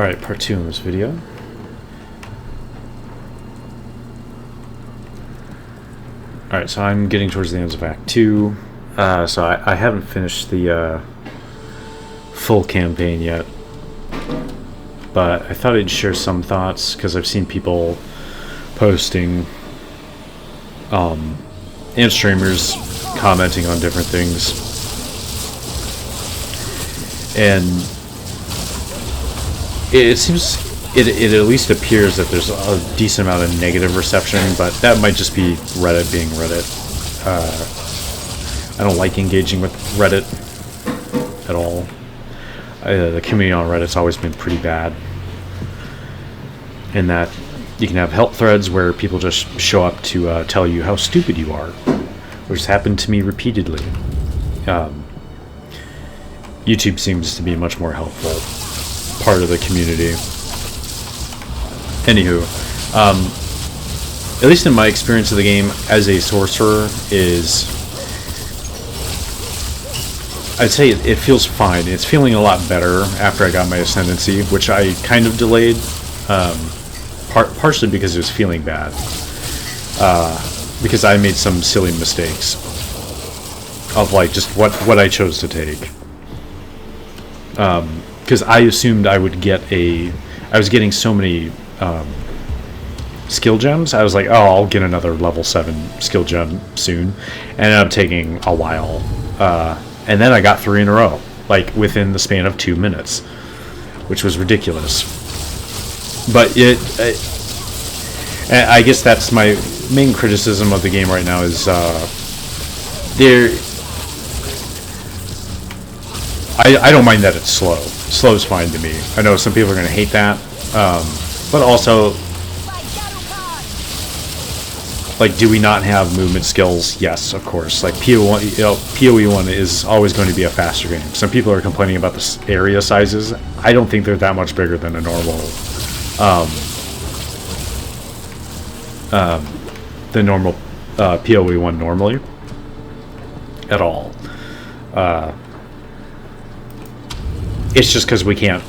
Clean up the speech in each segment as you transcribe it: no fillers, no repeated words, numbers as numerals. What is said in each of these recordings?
Alright, part 2 in this video. Alright, so I'm getting towards the end of Act 2. So I haven't finished the full campaign yet. But I thought I'd share some thoughts, because I've seen people posting and streamers commenting on different things. And it seems, it at least appears that there's a decent amount of negative reception, but that might just be Reddit being Reddit. I don't like engaging with Reddit at all. The community on Reddit's always been pretty bad, in that you can have help threads where people just show up to tell you how stupid you are, which has happened to me repeatedly. YouTube seems to be a much more helpful part of the community. Anywho, at least in my experience of the game as a sorcerer, is I'd say it feels fine. It's feeling a lot better after I got my ascendancy, which I kind of delayed, partially because it was feeling bad, because I made some silly mistakes of like just what I chose to take. Because I assumed I would get I was getting so many skill gems. I was like, oh, I'll get another level 7 skill gem soon. And ended up taking a while. And then I got 3 in a row, like within the span of 2 minutes, which was ridiculous. But I guess that's my main criticism of the game right now, is I don't mind that it's slow. Slow's fine to me. I know some people are going to hate that, but also, like, do we not have movement skills? Yes, of course. Like PoE 1 is always going to be a faster game. Some people are complaining about the area sizes. I don't think they're that much bigger than a normal, PoE 1 normally, at all. It's just because we can't,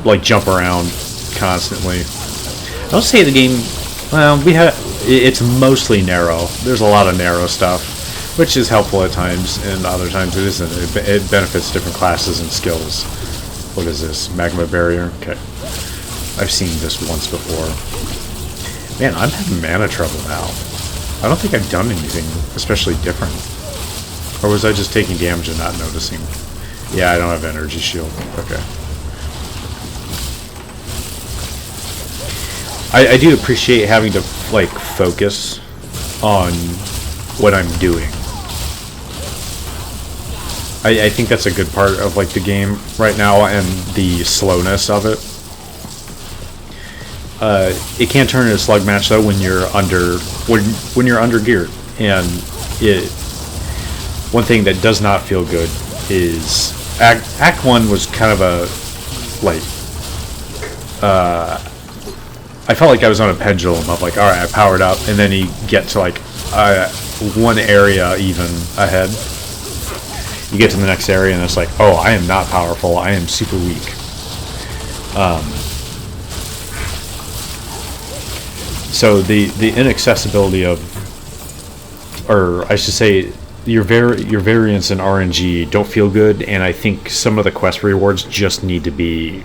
like, jump around constantly. I'll say the game, well, it's mostly narrow. There's a lot of narrow stuff, which is helpful at times, and other times it isn't. It benefits different classes and skills. What is this? Magma barrier? Okay. I've seen this once before. Man, I'm having mana trouble now. I don't think I've done anything especially different. Or was I just taking damage and not noticing? Yeah, I don't have energy shield. Okay. I do appreciate having to, like, focus on what I'm doing. I think that's a good part of, like, the game right now, and the slowness of it. It can turn into a slug match though when you're when you're under geared, and one thing that does not feel good is Act 1 was kind of a, like, I felt like I was on a pendulum of, like, alright, I powered up, and then you get to, like, one area even ahead. You get to the next area, and it's like, oh, I am not powerful, I am super weak. So the inaccessibility of, or I should say, your variance in RNG don't feel good, and I think some of the quest rewards just need to be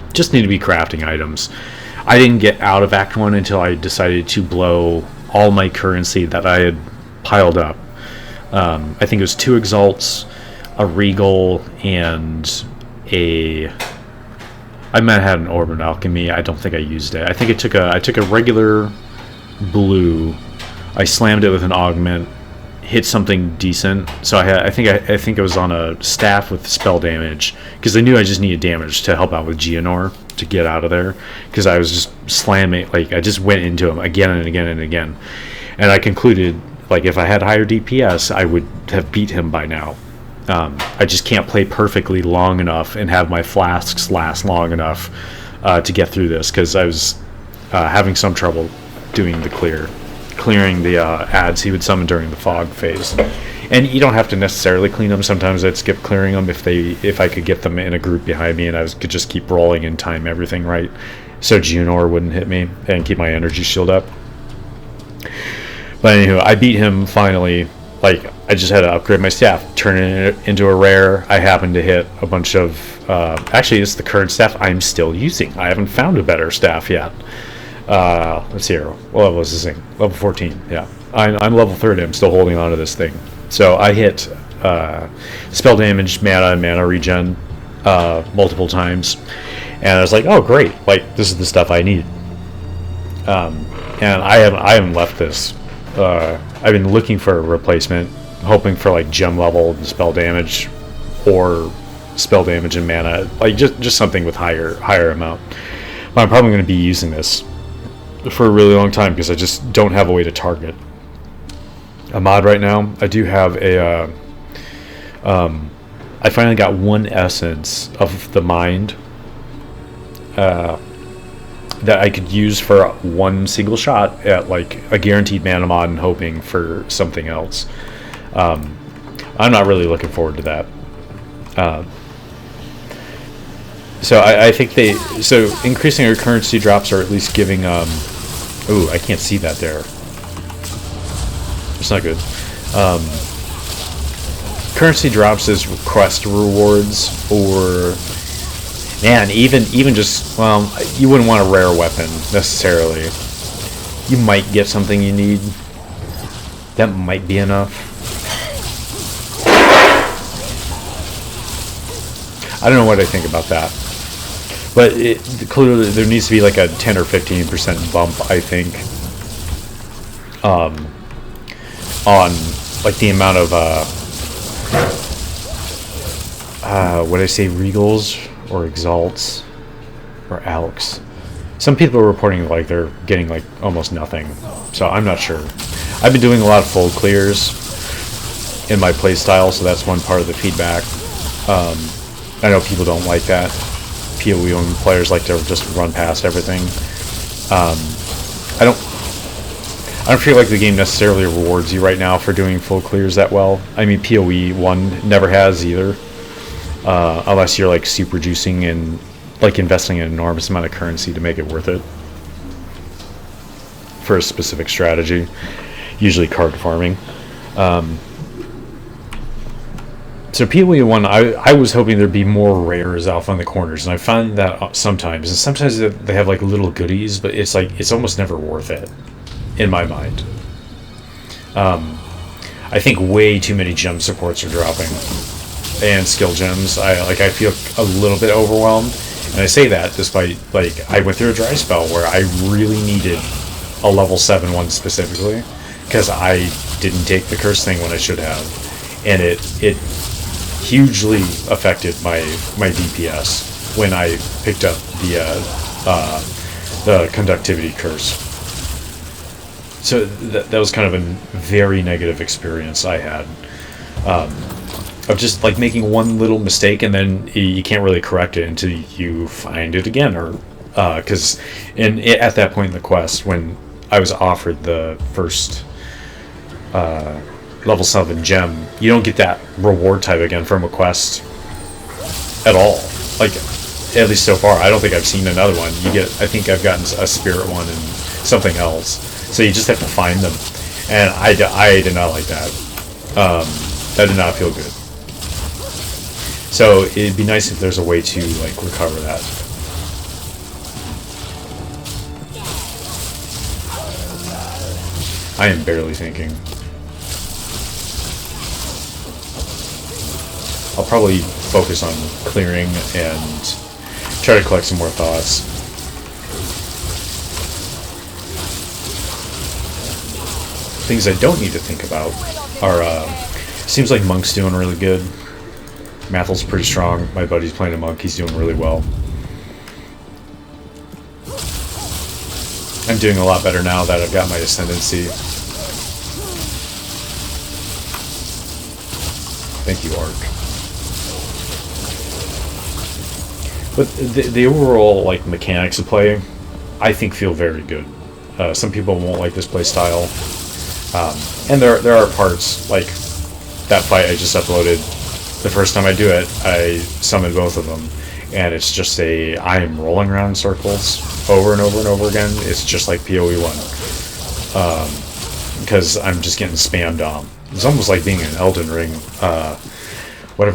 crafting items. I didn't get out of Act 1 until I decided to blow all my currency that I had piled up. I think it was 2 exalts, a regal, and I might have had an orb of alchemy. I don't think I used it. I think I took a regular blue, I slammed it with an augment, hit something decent. So I think it was on a staff with spell damage, because I knew I just needed damage to help out with Geonor to get out of there, because I was just slamming, like, I just went into him again and again and again, and I concluded, like, if I had higher DPS, I would have beat him by now. I just can't play perfectly long enough and have my flasks last long enough to get through this, because I was having some trouble doing the clearing the ads he would summon during the fog phase. And you don't have to necessarily clean them. Sometimes I'd skip clearing them if I could get them in a group behind me, and could just keep rolling and time everything right, so Junor wouldn't hit me and keep my energy shield up. But anywho, I beat him finally. Like, I just had to upgrade my staff, turn it into a rare. I happened to hit a bunch of... actually, it's the current staff I'm still using. I haven't found a better staff yet. Let's see here. What level is this thing? Level 14, yeah. I'm level 30. I'm still holding on to this thing. So I hit spell damage, mana, and mana regen multiple times. And I was like, oh, great. Like, this is the stuff I need. And I haven't left this. I've been looking for a replacement, hoping for like gem level and spell damage, or spell damage and mana, like just something with higher amount. But I'm probably going to be using this for a really long time because I just don't have a way to target a mod right now. I do have a I finally got one essence of the mind that I could use for one single shot at like a guaranteed mana mod and hoping for something else. I'm not really looking forward to that. So I think so increasing our currency drops, or at least giving ooh, I can't see that there. It's not good. Currency drops as quest rewards, or man, even just, well, you wouldn't want a rare weapon necessarily. You might get something you need. That might be enough. I don't know what I think about that. But clearly there needs to be like a 10 or 15% bump, I think, on like the amount of what did I say, regals or exalts or alks. Some people are reporting like they're getting like almost nothing, so I'm not sure. I've been doing a lot of full clears in my playstyle, so that's one part of the feedback. I know people don't like that. PoE only players like to just run past everything. I don't feel like the game necessarily rewards you right now for doing full clears that well. I mean, PoE 1 never has either, unless you're like super juicing and like investing an enormous amount of currency to make it worth it for a specific strategy, usually card farming. So PoE 1, I was hoping there'd be more rares off on the corners, and I found that sometimes. And sometimes they have like little goodies, but it's like it's almost never worth it, in my mind. I think way too many gem supports are dropping, and skill gems. I feel a little bit overwhelmed, and I say that despite like I went through a dry spell where I really needed a level 7 one specifically because I didn't take the curse thing when I should have, and it hugely affected my DPS when I picked up the conductivity curse. So that was kind of a very negative experience I had, of just like making one little mistake and then you can't really correct it until you find it again, or because at that point in the quest when I was offered the first level 7 gem, you don't get that reward type again from a quest at all. Like, at least so far, I don't think I've seen another one. I think I've gotten a spirit one and something else. So you just have to find them. And I did not like that. That did not feel good. So it'd be nice if there's a way to like recover that. I am barely thinking. I'll probably focus on clearing and try to collect some more thoughts. Things I don't need to think about are, seems like Monk's doing really good. Mathel's pretty strong. My buddy's playing a Monk. He's doing really well. I'm doing a lot better now that I've got my Ascendancy. Thank you, Ark. But the overall like mechanics of play, I think, feel very good. Some people won't like this play style, and there are parts like that fight I just uploaded, the first time I do it, I summon both of them, and it's just I'm rolling around in circles over and over and over again. It's just like PoE 1, because I'm just getting spammed on. It's almost like being in Elden Ring. What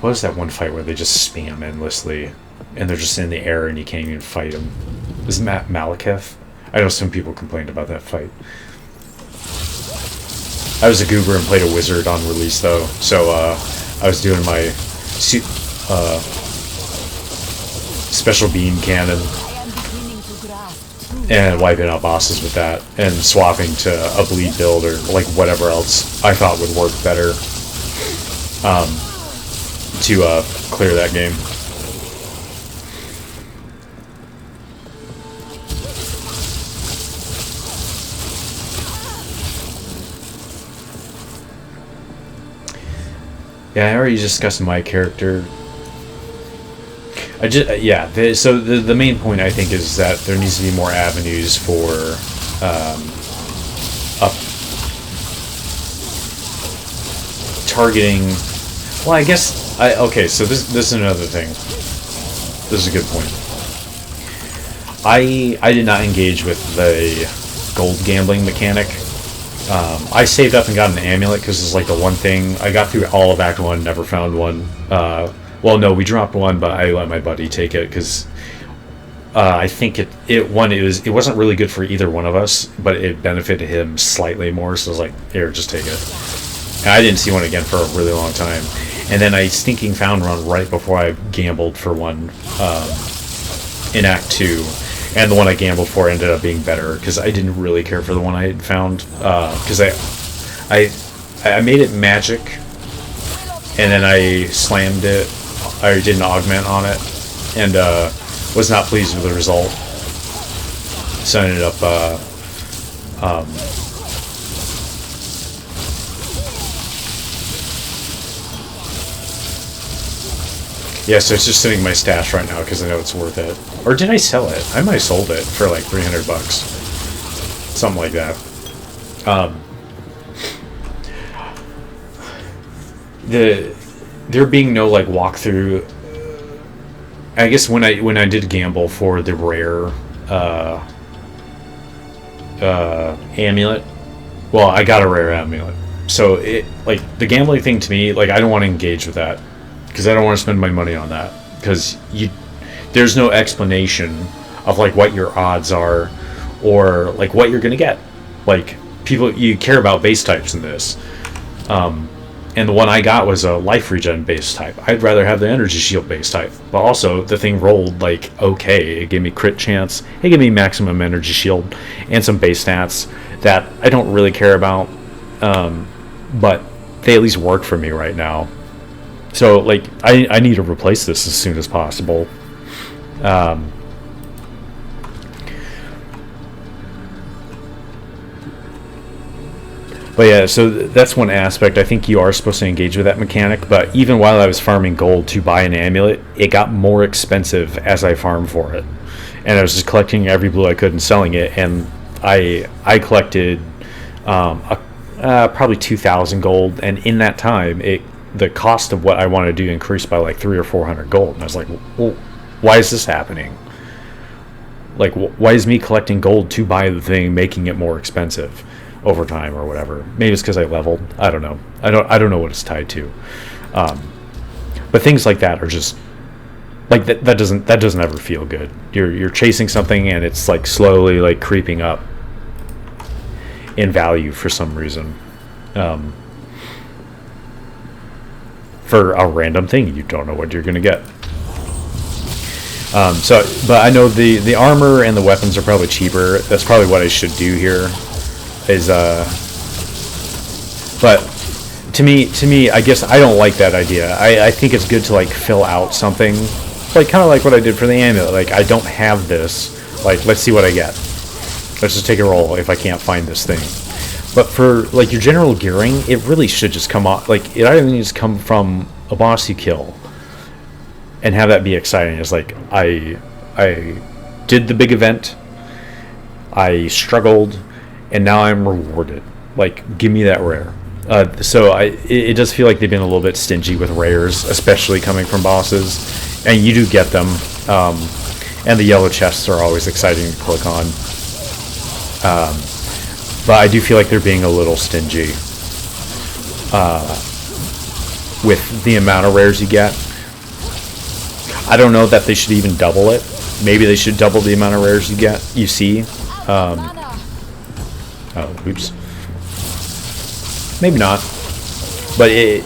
was that one fight where they just spam endlessly, and they're just in the air and you can't even fight them? Is Malekith? I know some people complained about that fight. I was a goober and played a wizard on release though, so I was doing my special beam cannon and wiping out bosses with that, and swapping to a bleed build or like whatever else I thought would work better to clear that game. Yeah, I already discussed my character. So the main point I think is that there needs to be more avenues for targeting. Well, I guess okay. So this is another thing. This is a good point. I did not engage with the gold gambling mechanic. I saved up and got an amulet because it's like the one thing I got through all of Act 1, never found one. Well, no, we dropped one, but I let my buddy take it because I think it wasn't really good for either one of us, but it benefited him slightly more. So I was like, here, just take it. And I didn't see one again for a really long time. And then I stinking found one right before I gambled for one in Act 2. And the one I gambled for ended up being better because I didn't really care for the one I had found, because I made it magic, and then I slammed it. I did an augment on it, and was not pleased with the result. So I ended up yeah, so it's just sitting in my stash right now because I know it's worth it. Or did I sell it? I might have sold it for like $300. Something like that. There being no like walkthrough. I guess when I did gamble for the rare amulet, well, I got a rare amulet. So it like the gambling thing to me, like I don't want to engage with that. Because I don't want to spend my money on that. Because there's no explanation of like what your odds are, or like what you're gonna get. Like you care about base types in this, and the one I got was a life regen base type. I'd rather have the energy shield base type. But also the thing rolled like okay. It gave me crit chance. It gave me maximum energy shield and some base stats that I don't really care about, but they at least work for me right now. So, like, I need to replace this as soon as possible. But yeah, so that's one aspect. I think you are supposed to engage with that mechanic, but even while I was farming gold to buy an amulet, it got more expensive as I farmed for it. And I was just collecting every blue I could and selling it, and I collected probably 2,000 gold, and in that time, the cost of what I wanted to do increased by like 300 or 400 gold, and I was like, well, why is this happening? Like, why is me collecting gold to buy the thing making it more expensive over time or whatever? Maybe it's because I leveled. I don't know. I don't know what it's tied to. But things like that are just like that doesn't ever feel good. You're chasing something and it's like slowly like creeping up in value for some reason. For a random thing, you don't know what you're gonna get. But I know the armor and the weapons are probably cheaper. That's probably what I should do here. But to me, I guess I don't like that idea. I think it's good to like fill out something, like kind of like what I did for the amulet. Like I don't have this. Like let's see what I get. Let's just take a roll if I can't find this thing. But for like your general gearing, it really should just come off. Like it either needs to come from a boss you kill, and have that be exciting. It's like I did the big event, I struggled, and now I'm rewarded. Like give me that rare, It does feel like they've been a little bit stingy with rares, especially coming from bosses, and you do get them. And the yellow chests are always exciting to click on. But I do feel like they're being a little stingy with the amount of rares you get. I don't know that they should even double it. Maybe they should double the amount of rares you see. Oh, oops. Maybe not. But they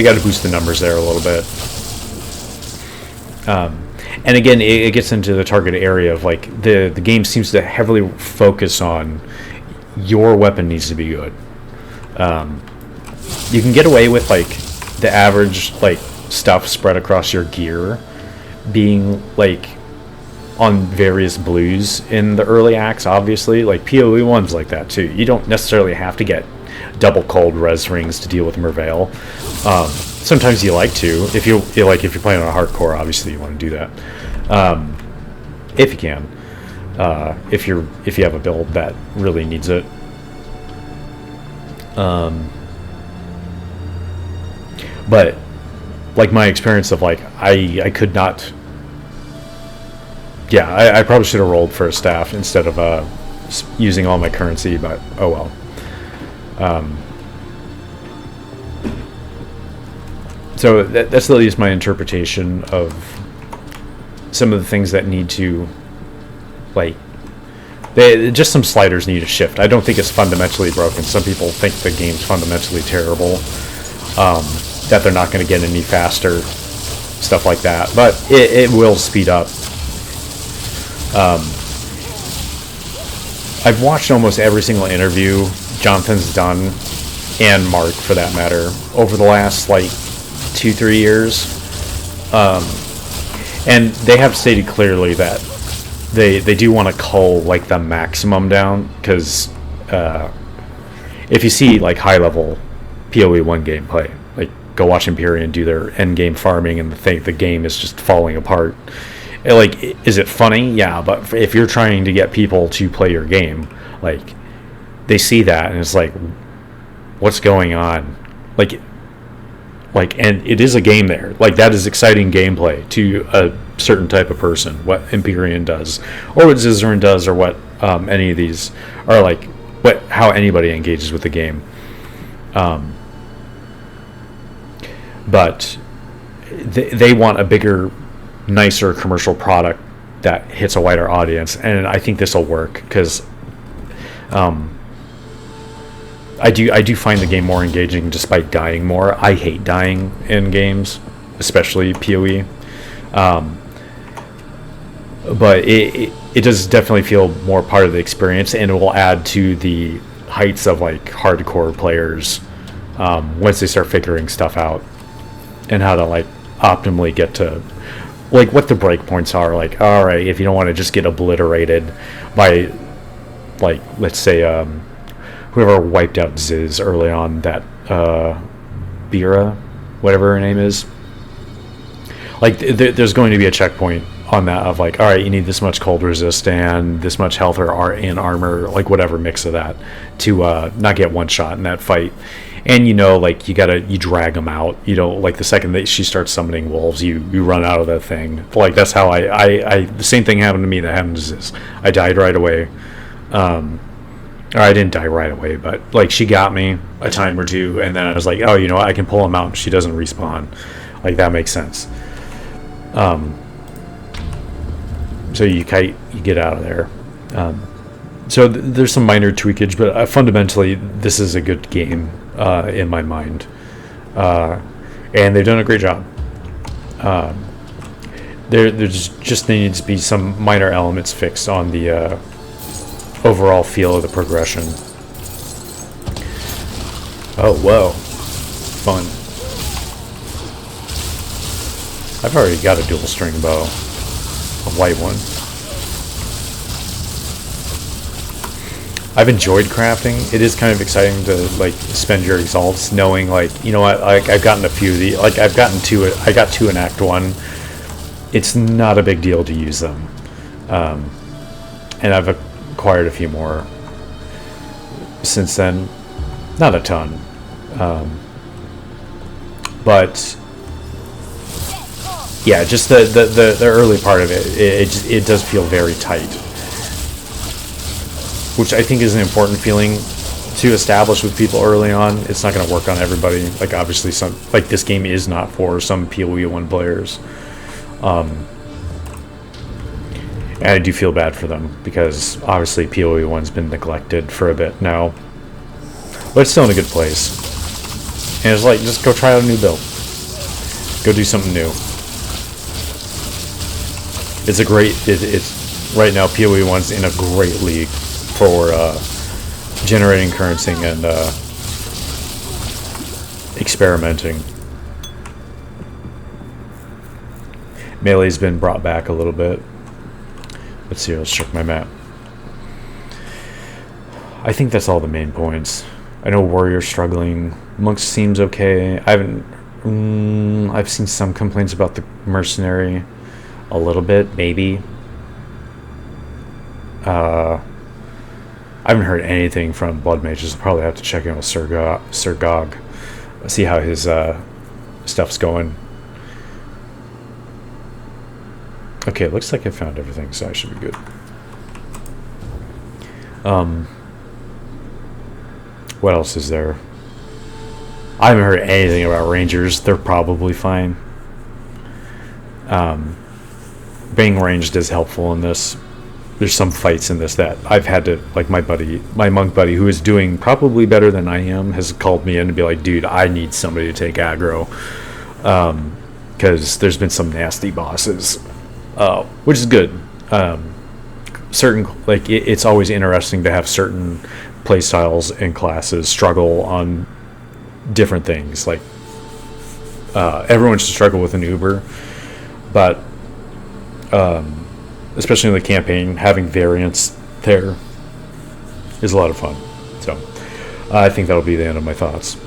got to boost the numbers there a little bit. And again, it gets into the target area of like the game seems to heavily focus on your weapon needs to be good. You can get away with like the average like stuff spread across your gear being like on various blues in the early acts. Obviously, like PoE 1's like that too. You don't necessarily have to get double cold res rings to deal with Merveil. Sometimes you like to. If you're playing on a hardcore, obviously you want to do that. If you can. If you have a build that really needs it. But like my experience of like I could not. Yeah, I probably should have rolled for a staff instead of using all my currency, but oh well. So that's at least my interpretation of some of the things that need to, like, just some sliders need to shift. I don't think it's fundamentally broken. Some people think the game's fundamentally terrible, that they're not going to get any faster, stuff like that. But it will speed up. I've watched almost every single interview Jonathan's done, and Mark for that matter, over the last like 2-3 years, and they have stated clearly that they do want to cull like the maximum down, because if you see like high level PoE 1 gameplay, like go watch Empyrean do their end game farming and think the game is just falling apart. Like, is it funny? Yeah, but if you're trying to get people to play your game, like, they see that and it's like, what's going on? Like, and it is a game there. Like, that is exciting gameplay to a certain type of person. What Empyrean does, or what Zizaran does, or what any of these are like. How anybody engages with the game. But they want a bigger, nicer commercial product that hits a wider audience, and I think this will work because I do find the game more engaging despite dying more. I hate dying in games, especially PoE, but it does definitely feel more part of the experience, and it will add to the heights of like hardcore players once they start figuring stuff out and how to like optimally get to like what the breakpoints are. Like, all right, if you don't want to just get obliterated by, like, let's say whoever wiped out Ziz early on, that Bira, whatever her name is, like there's going to be a checkpoint on that of like, all right, you need this much cold resist and this much health or in armor, like whatever mix of that, to not get one shot in that fight. And like you drag them out. Like the second that she starts summoning wolves, you run out of that thing. Like that's how I the same thing happened to me that happened to Ziz. I died right away. Or I didn't die right away, but like she got me a time or two, and then I was like, oh, I can pull them out. She doesn't respawn. Like that makes sense. So you get out of there. So there's some minor tweakage, but fundamentally this is a good game in my mind, and they've done a great job. There just needs to be some minor elements fixed on the overall feel of the progression. Oh, whoa. Fun. I've already got a dual string bow. A white one. I've enjoyed crafting. It is kind of exciting to like spend your exalts knowing like, what, like I've gotten a few of the, like I've gotten two, I got two in Act 1. It's not a big deal to use them. And I've acquired a few more since then. Not a ton. But yeah, just the early part of it does feel very tight, which I think is an important feeling to establish with people early on. It's not going to work on everybody. Like, obviously, some, like, this game is not for some PoE 1 players. And I do feel bad for them, because obviously PoE 1's been neglected for a bit now, but it's still in a good place. And it's like, just go try out a new build, go do something new. It's a great, it's right now PoE 1's in a great league for generating currency and experimenting. Melee's been brought back a little bit. Let's see, let's check my map. I think that's all the main points. I know Warrior's struggling. Monk seems okay. I haven't... I've seen some complaints about the Mercenary. A little bit, maybe. I haven't heard anything from Blood Mages. I'll probably have to check in with Sir Gog. See how his stuff's going. Okay, it looks like I found everything, so I should be good. What else is there? I haven't heard anything about Rangers. They're probably fine. Being ranged is helpful in this. There's some fights in this that I've had to, like, my monk buddy, who is doing probably better than I am, has called me in to be like, dude, I need somebody to take aggro. Because there's been some nasty bosses. Which is good. Certain, like, it's always interesting to have certain playstyles and classes struggle on different things. Like, everyone should struggle with an Uber, but especially in the campaign, having variance there is a lot of fun. So I think that'll be the end of my thoughts.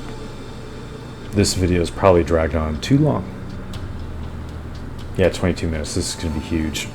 This video is probably dragged on too long. Yeah, 22 minutes. This is going to be huge.